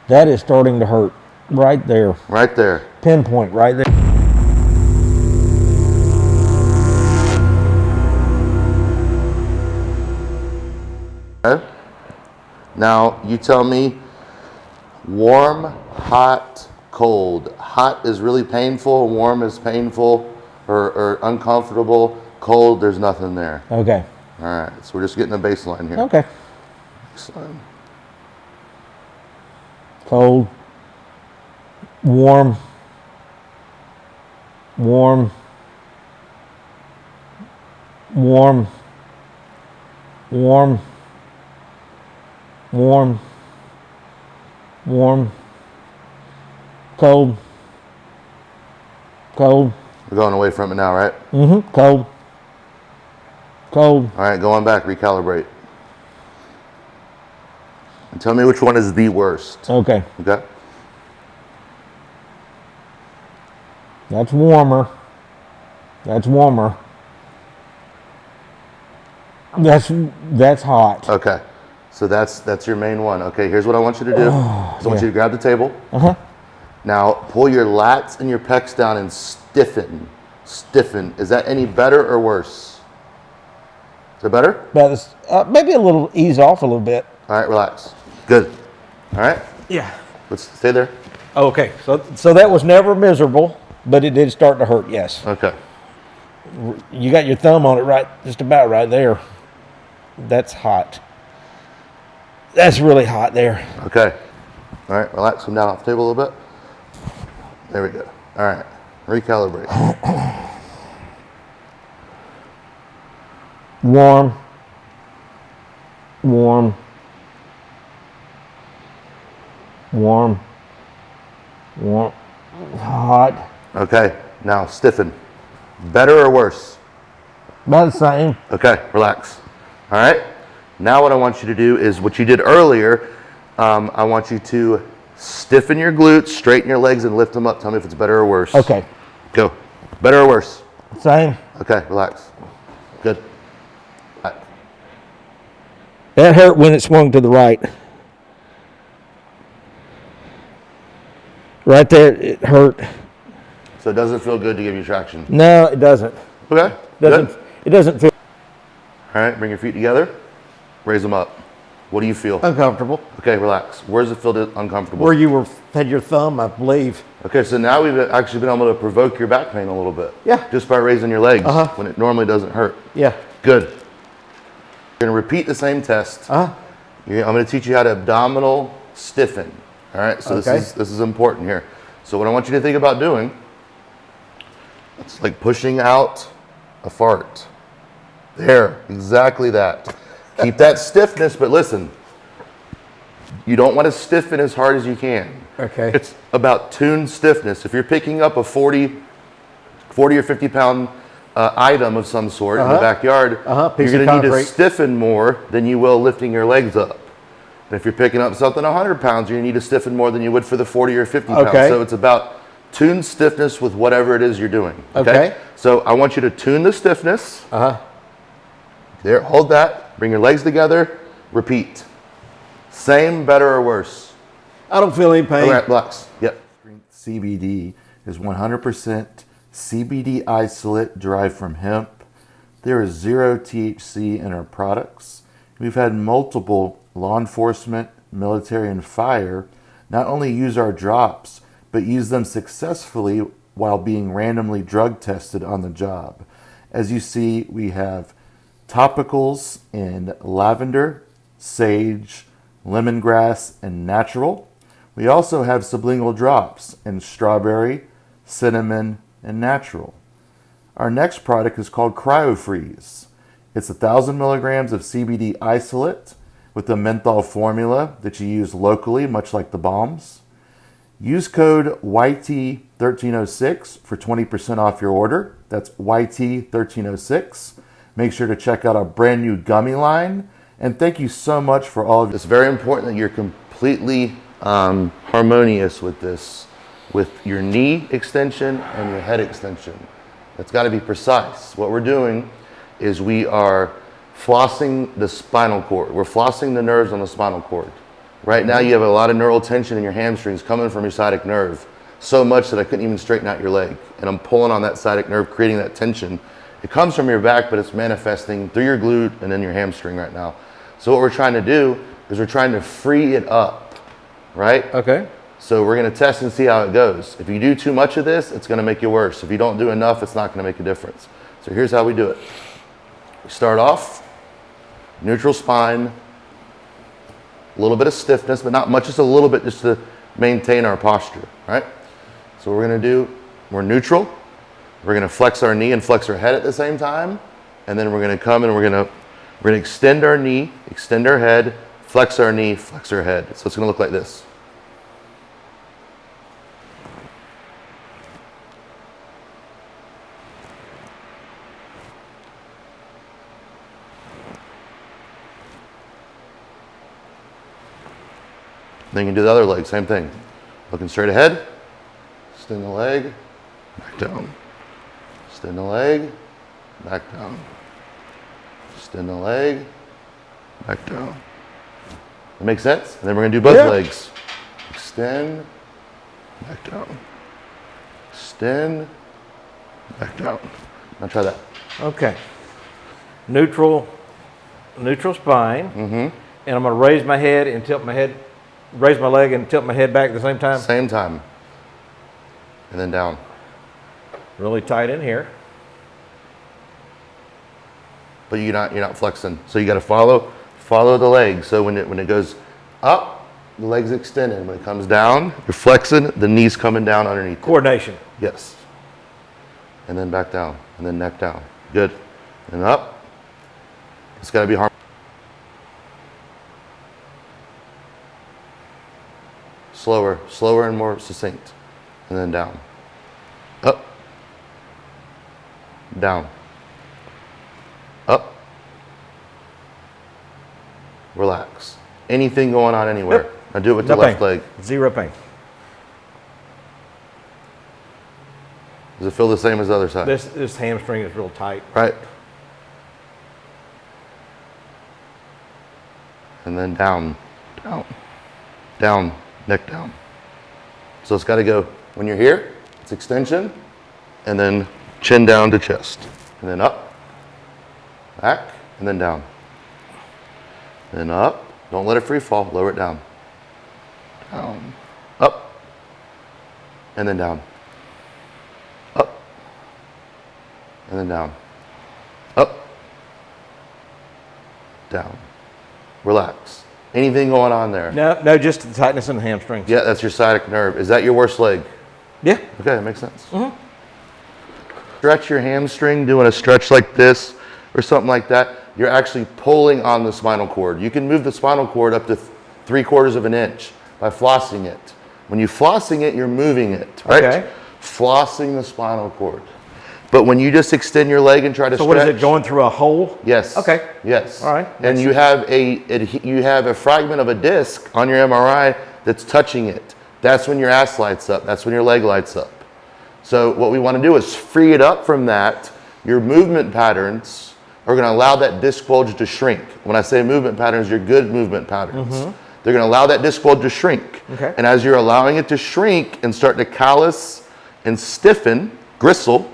That is starting to hurt right there. Right there. Pinpoint right there. Okay. Now you tell me warm, hot, cold. Hot is really painful, warm is painful or uncomfortable. Cold, there's nothing there. Okay. All right, so we're just getting a baseline here. Okay. Baseline. Cold. Warm. Warm. Warm. Warm. Warm. Warm. Cold. Cold. We're going away from it now, right? Mm-hmm. Cold. Cold. All right, going back, recalibrate. And tell me which one is the worst. Okay. Okay? That's warmer. That's warmer. That's hot. Okay. So that's your main one. Okay, here's what I want you to do. I want you to grab the table. Uh-huh. Now pull your lats and your pecs down and stiffen. Stiffen. Is that any better or worse? Is it better? But maybe a little ease off a little bit. All right, relax. Good. All right. Yeah. Let's stay there. Okay. So that was never miserable, but it did start to hurt. Yes. Okay. You got your thumb on it right, just about right there. That's hot. That's really hot there. Okay. All right, relax. Come down off the table a little bit. There we go. All right. Recalibrate. Warm. Warm. Warm. Warm. Hot. Okay. Now stiffen. Better or worse? About the same. Okay. Relax. All right. Now what I want you to do is what you did earlier. I want you to stiffen your glutes, straighten your legs, and lift them up. Tell me if it's better or worse. Okay. Go. Better or worse? Same. Okay. Relax. Good. All right. That hurt when it swung to the right. Right there, it hurt. So it doesn't feel good to give you traction. No, it doesn't. Okay. Doesn't. Good. It doesn't feel All right. Bring your feet together. Raise them up. What do you feel? uncomfortable. Okay. Relax. Where does it feel uncomfortable? Where you had your thumb, I believe. Okay, so now we've actually been able to provoke your back pain a little bit. Yeah. Just by raising your legs Uh-huh. when it normally doesn't hurt. Yeah. Good. You're gonna repeat the same test. Uh-huh. I'm gonna teach you how to abdominal stiffen. All right, so Okay. this is important here. So what I want you to think about doing, it's like pushing out a fart. There, exactly that. Keep that stiffness, but listen, you don't want to stiffen as hard as you can. Okay. It's about tuned stiffness. If you're picking up a 40 or 50 pound item of some sort in the backyard, Piece you're of going to need to concrete. stiffen more than you will lifting your legs up. And if you're picking up something 100 pounds, you need to stiffen more than you would for the 40 or 50 pounds. Okay. So it's about tuned stiffness with whatever it is you're doing. Okay. So I want you to tune the stiffness. There, hold that. Bring your legs together. Repeat. Same, better, or worse? I don't feel any pain. All right, relax. Yep. CBD is 100% CBD isolate derived from hemp. There is 0 THC in our products. We've had multiple law enforcement, military, and fire not only use our drops, but use them successfully while being randomly drug tested on the job. As you see, we have topicals in lavender, sage, lemongrass, and natural. We also have sublingual drops in strawberry, cinnamon, and natural. Our next product is called CryoFreeze. It's 1,000 milligrams of CBD isolate with a menthol formula that you use locally, much like the balms. Use code YT1306 for 20% off your order. That's YT1306. Make sure to check out our brand new gummy line. And thank you so much for all of it. It's very important that you're completely harmonious with this, with your knee extension and your head extension. That's got to be precise. What we're doing is we are flossing the spinal cord. We're flossing the nerves on the spinal cord. Right now you have a lot of neural tension in your hamstrings coming from your sciatic nerve. So much that I couldn't even straighten out your leg. And I'm pulling on that sciatic nerve, creating that tension. It comes from your back, but it's manifesting through your glute and then your hamstring right now. So what we're trying to do is we're trying to free it up, right? Okay. So we're gonna test and see how it goes. If you do too much of this, it's gonna make you worse. If you don't do enough, it's not gonna make a difference. So here's how we do it. We start off, neutral spine, a little bit of stiffness, but not much, just a little bit, just to maintain our posture, right? So what we're gonna do, we're neutral. We're gonna flex our knee and flex our head at the same time. And then we're gonna come and we're gonna extend our knee, extend our head, flex our knee, flex our head. So it's gonna look like this. Then you can do the other leg, same thing. Looking straight ahead, extend the leg, back down. Extend the leg, back down. Extend the leg, back down. That makes sense? And then we're gonna do both legs. Extend, back down. Extend, back down. Now try that. Okay. Neutral spine. And I'm gonna raise my head and tilt my head, raise my leg and tilt my head back at the same time. Same time. And then down. Really tight in here. But you're not flexing. So you got to follow the leg. So when it goes up, the leg's extended. When it comes down, you're flexing, the knee's coming down underneath. Coordination. Yes. And then back down, and then neck down. Good. And up. It's got to be hard. Slower and more succinct. And then down. Up. Down. Up. Relax. Anything going on anywhere. Yep. Now do it with the left leg. Zero pain. Does it feel the same as the other side? This hamstring is real tight. Right. And then down, down, down, neck down. So it's got to go, when you're here, it's extension, and then chin down to chest. And then up, back, and then down. Then up, don't let it free fall, lower it down. Down, up, and then down. Up, and then down. Up, down. Relax. Anything going on there? No, just the tightness in the hamstrings. Yeah, that's your sciatic nerve. Is that your worst leg? Yeah. Okay, that makes sense. Stretch your hamstring, doing a stretch like this or something like that. You're actually pulling on the spinal cord. You can move the spinal cord up to 3/4 of an inch by flossing it. When you're flossing it, you're moving it, right? Okay. Flossing the spinal cord. But when you just extend your leg and try to So stretch. what is it, going through a hole? Yes. Okay. Yes. All right. And you have a fragment of a disc on your MRI that's touching it. That's when your ass lights up. That's when your leg lights up. So what we want to do is free it up from that. Your movement patterns are going to allow that disc bulge to shrink. When I say movement patterns, your good movement patterns. They're going to allow that disc bulge to shrink. Okay. And as you're allowing it to shrink and start to callus and stiffen, gristle,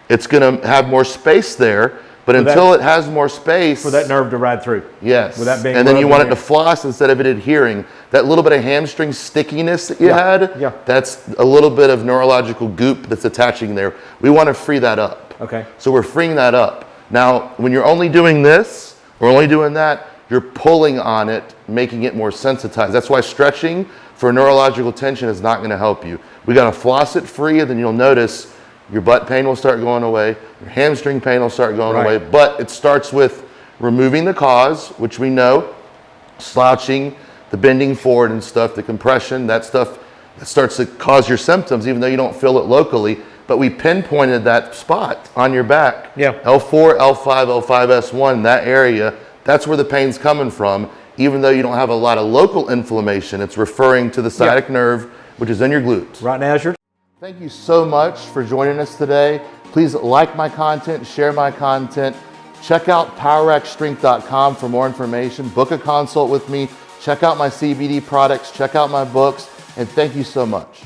it's going to have more space there. But until it has more space. For that nerve to ride through. Yes. With that being and then you want it here. to floss instead of it adhering. That little bit of hamstring stickiness that you had, that's a little bit of neurological goop that's attaching there. We want to free that up. Okay. So we're freeing that up. Now, when you're only doing this or only doing that, you're pulling on it, making it more sensitized. That's why stretching for neurological tension is not going to help you. We got to floss it free, and then you'll notice your butt pain will start going away, your hamstring pain will start going away, but it starts with removing the cause, which we know, slouching, the bending forward and stuff, the compression, that stuff that starts to cause your symptoms, even though you don't feel it locally. But we pinpointed that spot on your back. Yeah. L4, L5, L5S1, that area, that's where the pain's coming from. Even though you don't have a lot of local inflammation, it's referring to the sciatic nerve, which is in your glutes. Right now is your Thank you so much for joining us today. Please like my content, share my content. Check out powerxstrength.com for more information. Book a consult with me. Check out my CBD products, check out my books, and thank you so much.